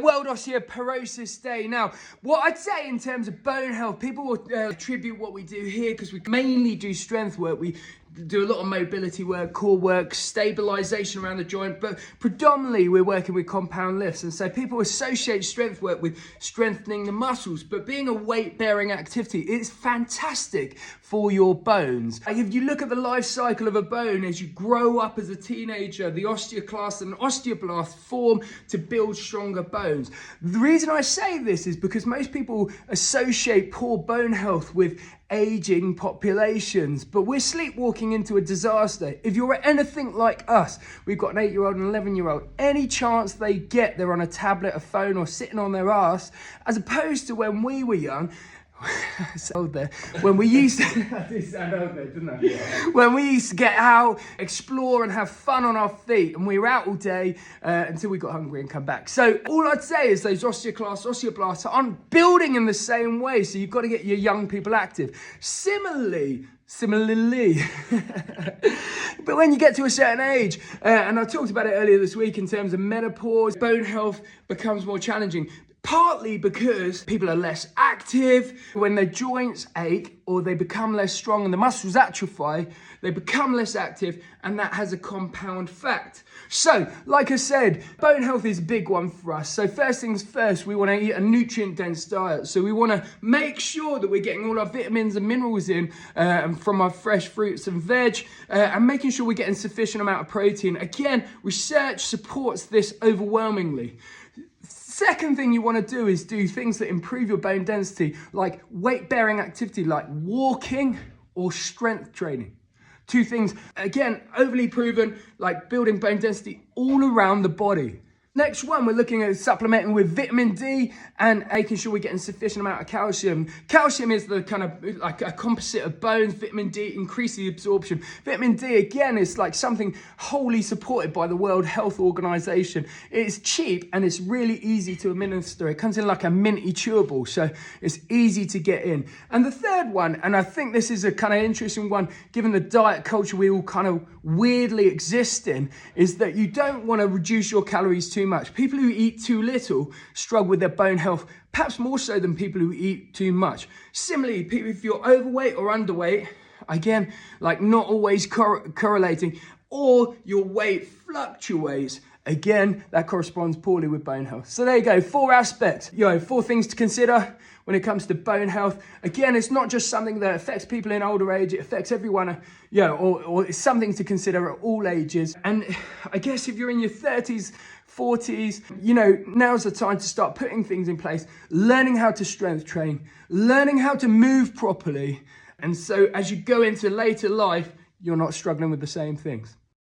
World Osteoporosis Day. Now, what I'd say in terms of bone health, people will attribute what we do here because we mainly do strength work. We do a lot of mobility work, core work, stabilization around the joint, but predominantly we're working with compound lifts. And so people associate strength work with strengthening the muscles, but being a weight-bearing activity, it's fantastic for your bones. If you look at the life cycle of a bone, as you grow up as a teenager, the osteoclast and osteoblast form to build stronger bones. The reason I say this is because most people associate poor bone health with aging populations, but we're sleepwalking into a disaster. If you're anything like us, we've got an 8-year-old and 11-year-old, any chance they get, they're on a tablet, a phone, or sitting on their ass, as opposed to when we were young. So there, when we used to, I did sound old there, didn't I? Yeah. When we used to get out, explore and have fun on our feet, and we were out all day until we got hungry and come back. So all I'd say is those osteoclasts, osteoblasts aren't building in the same way, so you've got to get your young people active. Similarly, but when you get to a certain age, and I talked about it earlier this week in terms of menopause, bone health becomes more challenging. Partly because people are less active. When their joints ache or they become less strong and the muscles atrophy, they become less active, and that has a compound fact. So, like I said, bone health is a big one for us. So first things first, we want to eat a nutrient-dense diet. So we want to make sure that we're getting all our vitamins and minerals in from our fresh fruits and veg, and making sure we're getting sufficient amount of protein. Again, research supports this overwhelmingly. Second thing you want to do is do things that improve your bone density, like weight-bearing activity, like walking or strength training. Two things, again, overly proven, like building bone density all around the body. Next one, we're looking at supplementing with vitamin D and making sure we're getting sufficient amount of calcium. Calcium is the kind of like a composite of bones. Vitamin D increases absorption. Vitamin D, again, is like something wholly supported by the World Health Organization. It's cheap and it's really easy to administer. It comes in like a minty chewable, so it's easy to get in. And the third one, and I think this is a kind of interesting one, given the diet culture we all kind of weirdly exist in, is that you don't want to reduce your calories too much. People who eat too little struggle with their bone health, perhaps more so than people who eat too much. Similarly, people, if you're overweight or underweight, again, like not always correlating, or your weight fluctuates, again, that corresponds poorly with bone health. So there you go, 4 aspects, 4 things to consider when it comes to bone health. Again, it's not just something that affects people in older age, it affects everyone, or it's something to consider at all ages. And I guess if you're in your 30s, 40s, now's the time to start putting things in place, learning how to strength train, learning how to move properly. And so as you go into later life, you're not struggling with the same things.